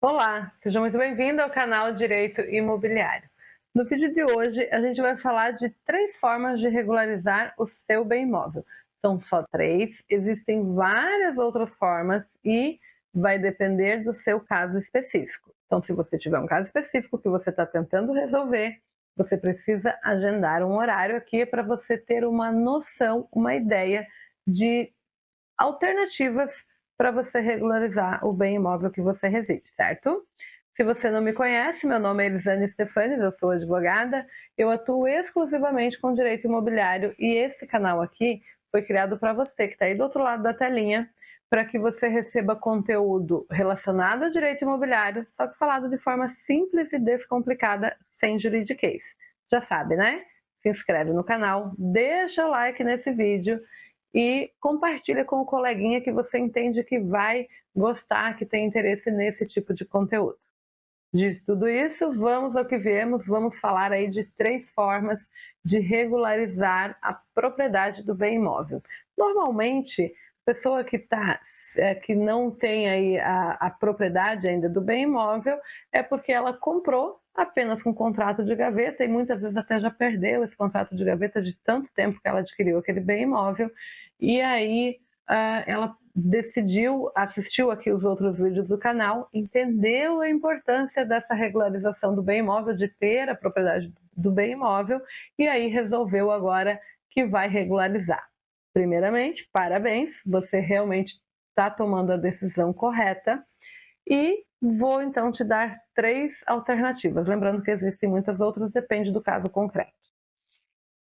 Olá, seja muito bem-vindo ao canal Direito Imobiliário. No vídeo de hoje, a gente vai falar de 3 formas de regularizar o seu bem imóvel. São só 3, existem várias outras formas e vai depender do seu caso específico. Então, se você tiver um caso específico que você está tentando resolver, você precisa agendar um horário aqui para você ter uma noção, uma ideia de alternativas para você regularizar o bem imóvel que você reside, certo? Se você não me conhece, meu nome é Elisane Stefanes, eu sou advogada, eu atuo exclusivamente com direito imobiliário e esse canal aqui foi criado para você que está aí do outro lado da telinha, para que você receba conteúdo relacionado ao direito imobiliário, só que falado de forma simples e descomplicada, sem juridiquês. Já sabe, né? Se inscreve no canal, deixa o like nesse vídeo e compartilha com o coleguinha que você entende que vai gostar, que tem interesse nesse tipo de conteúdo. Dito tudo isso, vamos ao que viemos, vamos falar aí de 3 formas de regularizar a propriedade do bem imóvel. Normalmente, a pessoa que não tem aí a propriedade ainda do bem imóvel é porque ela comprou apenas com contrato de gaveta e muitas vezes até já perdeu esse contrato de gaveta de tanto tempo que ela adquiriu aquele bem imóvel e aí ela decidiu, assistiu aqui os outros vídeos do canal, entendeu a importância dessa regularização do bem imóvel, de ter a propriedade do bem imóvel, e aí resolveu agora que vai regularizar. Primeiramente, parabéns, você realmente está tomando a decisão correta, e vou então te dar 3 alternativas, lembrando que existem muitas outras, depende do caso concreto.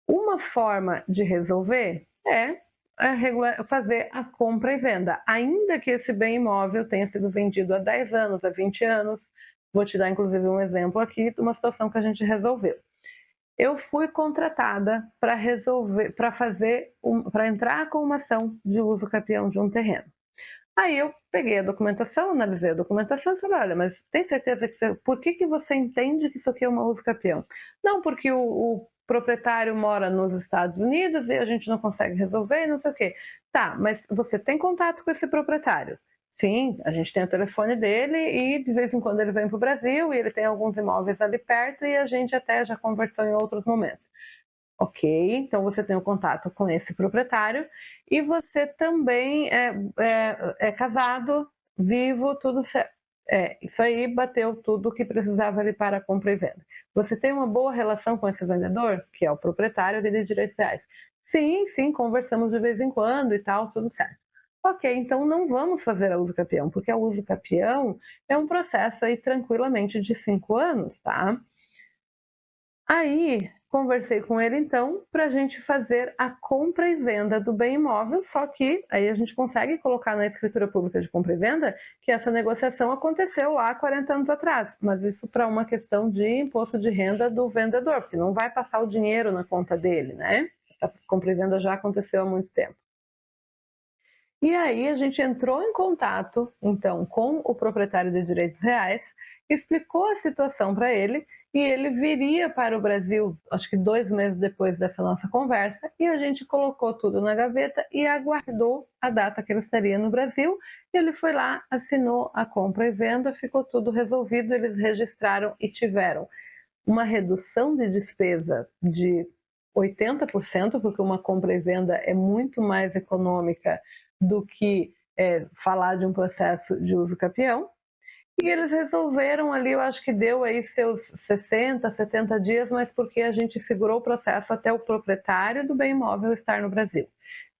Uma forma de resolver é fazer a compra e venda, ainda que esse bem imóvel tenha sido vendido há 10 anos, há 20 anos. Vou te dar inclusive um exemplo aqui de uma situação que a gente resolveu. Eu fui contratada para resolver, para entrar com uma ação de uso capião de um terreno. Aí eu peguei a documentação, analisei a documentação e falei, olha, mas tem certeza por que você entende que isso aqui é uma uso capião? Não, porque o proprietário mora nos Estados Unidos e a gente não consegue resolver e não sei o quê. Tá, mas você tem contato com esse proprietário? Sim, a gente tem o telefone dele e de vez em quando ele vem para o Brasil e ele tem alguns imóveis ali perto e a gente até já conversou em outros momentos. Ok, então você tem o contato com esse proprietário e você também é casado, vivo, tudo certo. Isso aí bateu tudo o que precisava ali para a compra e venda. Você tem uma boa relação com esse vendedor, que é o proprietário de direitos reais? Sim, sim, conversamos de vez em quando e tal, tudo certo. Ok, então não vamos fazer a uso capião, porque a uso capião é um processo aí tranquilamente de 5 anos, tá? Aí, conversei com ele então para a gente fazer a compra e venda do bem imóvel, só que aí a gente consegue colocar na escritura pública de compra e venda que essa negociação aconteceu lá há 40 anos atrás, mas isso para uma questão de imposto de renda do vendedor, porque não vai passar o dinheiro na conta dele, né? A compra e venda já aconteceu há muito tempo. E aí a gente entrou em contato, então, com o proprietário de direitos reais, explicou a situação para ele e ele viria para o Brasil, acho que 2 meses depois dessa nossa conversa, e a gente colocou tudo na gaveta e aguardou a data que ele estaria no Brasil. Ele foi lá, assinou a compra e venda, ficou tudo resolvido, eles registraram e tiveram uma redução de despesa de 80%, porque uma compra e venda é muito mais econômica do que falar de um processo de uso capião. E eles resolveram ali, eu acho que deu aí seus 60, 70 dias, mas porque a gente segurou o processo até o proprietário do bem imóvel estar no Brasil.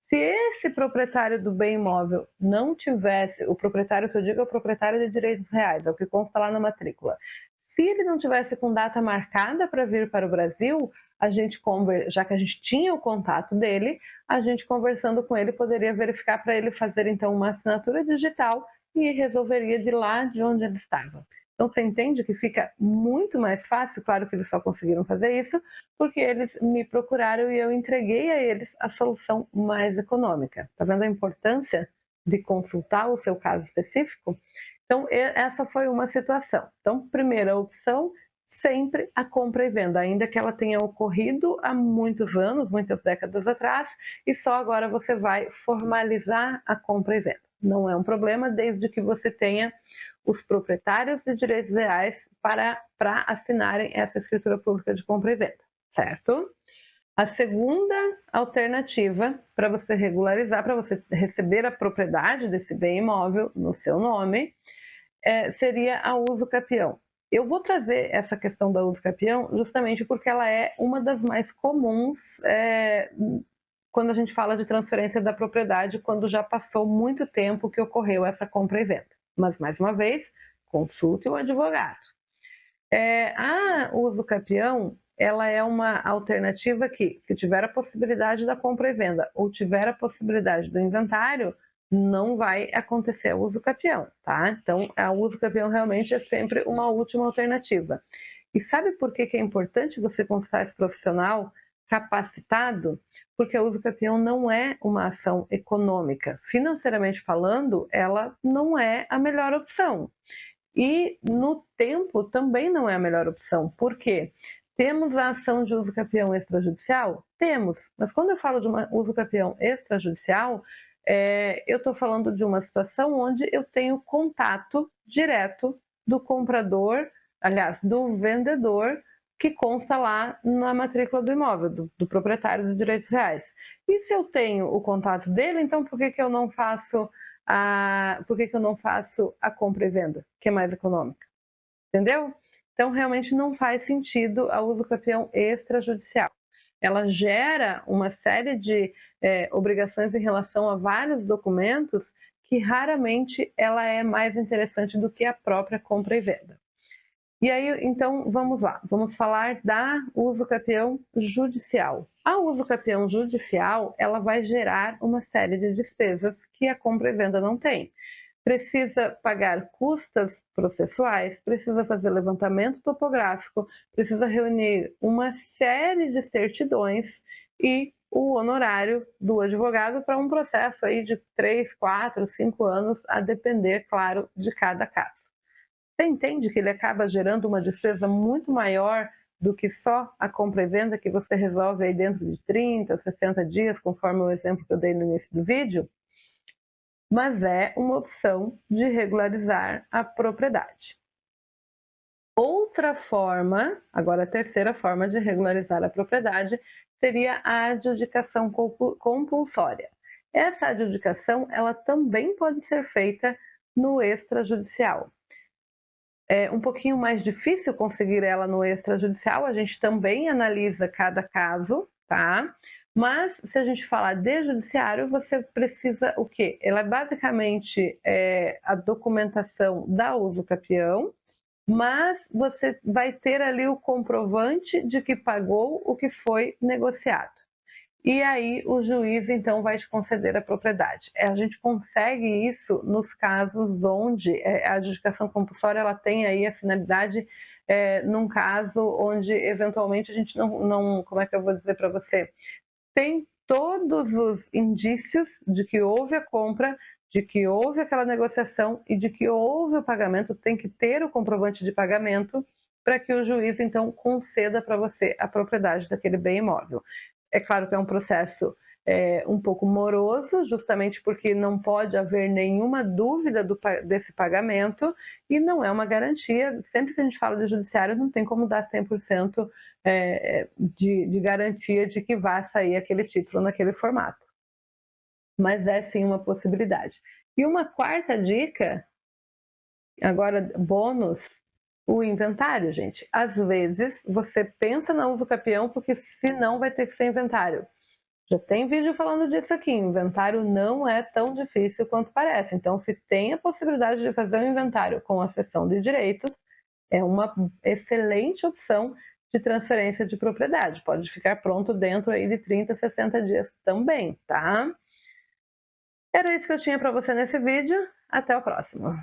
Se esse proprietário do bem imóvel não tivesse, o proprietário que eu digo é o proprietário de direitos reais, é o que consta lá na matrícula. Se ele não tivesse com data marcada para vir para o Brasil, já que a gente tinha o contato dele, a gente conversando com ele poderia verificar para ele fazer então uma assinatura digital e resolveria de lá de onde ele estava. Então você entende que fica muito mais fácil, claro que eles só conseguiram fazer isso, porque eles me procuraram e eu entreguei a eles a solução mais econômica. Está vendo a importância de consultar o seu caso específico? Então essa foi uma situação. Então, primeira opção, sempre a compra e venda, ainda que ela tenha ocorrido há muitos anos, muitas décadas atrás, e só agora você vai formalizar a compra e venda. Não é um problema, desde que você tenha os proprietários de direitos reais para assinarem essa escritura pública de compra e venda, certo? A segunda alternativa para você regularizar, para você receber a propriedade desse bem imóvel no seu nome, seria a uso capião. Eu vou trazer essa questão da uso capião justamente porque ela é uma das mais comuns quando a gente fala de transferência da propriedade, quando já passou muito tempo que ocorreu essa compra e venda. Mas, mais uma vez, consulte o advogado. A uso capião, ela é uma alternativa que, se tiver a possibilidade da compra e venda ou tiver a possibilidade do inventário, não vai acontecer o uso capião, tá? Então, a uso capião realmente é sempre uma última alternativa. E sabe por que é importante você consultar esse profissional capacitado? Porque a uso capião não é uma ação econômica. Financeiramente falando, ela não é a melhor opção. E no tempo também não é a melhor opção. Por quê? Temos a ação de uso capião extrajudicial? Temos, mas quando eu falo de uma uso capião extrajudicial, eu estou falando de uma situação onde eu tenho contato direto do comprador, aliás, do vendedor, que consta lá na matrícula do imóvel, do proprietário dos direitos reais. E se eu tenho o contato dele, então por que eu não faço a compra e venda, que é mais econômica? Entendeu? Então, realmente não faz sentido a uso capião extrajudicial. Ela gera uma série de obrigações em relação a vários documentos que raramente ela é mais interessante do que a própria compra e venda. E aí, então, vamos lá. Vamos falar da uso capião judicial. A uso capião judicial, ela vai gerar uma série de despesas que a compra e venda não tem. Precisa pagar custas processuais, precisa fazer levantamento topográfico, precisa reunir uma série de certidões e o honorário do advogado para um processo aí de 3, 4, 5 anos, a depender, claro, de cada caso. Você entende que ele acaba gerando uma despesa muito maior do que só a compra e venda que você resolve aí dentro de 30, 60 dias, conforme o exemplo que eu dei no início do vídeo? Mas é uma opção de regularizar a propriedade. Outra forma, agora a terceira forma de regularizar a propriedade, seria a adjudicação compulsória. Essa adjudicação, ela também pode ser feita no extrajudicial. É um pouquinho mais difícil conseguir ela no extrajudicial, a gente também analisa cada caso, tá? Mas se a gente falar de judiciário, você precisa o quê? Ela é basicamente a documentação da uso capião, mas você vai ter ali o comprovante de que pagou o que foi negociado. E aí o juiz então vai te conceder a propriedade. A gente consegue isso nos casos onde a adjudicação compulsória ela tem aí a finalidade num caso onde eventualmente a gente não como é que eu vou dizer para você? Tem todos os indícios de que houve a compra, de que houve aquela negociação e de que houve o pagamento, tem que ter o comprovante de pagamento para que o juiz então conceda para você a propriedade daquele bem imóvel. É claro que é um processo um pouco moroso, justamente porque não pode haver nenhuma dúvida desse pagamento e não é uma garantia. Sempre que a gente fala de judiciário, não tem como dar 100% de garantia de que vai sair aquele título naquele formato. Mas é sim uma possibilidade. E uma quarta dica, agora bônus, o inventário, gente. Às vezes você pensa na uso capião porque senão vai ter que ser inventário. Já tem vídeo falando disso aqui, inventário não é tão difícil quanto parece. Então, se tem a possibilidade de fazer um inventário com a cessão de direitos, é uma excelente opção de transferência de propriedade. Pode ficar pronto dentro aí de 30, 60 dias também, tá? Era isso que eu tinha para você nesse vídeo. Até o próximo.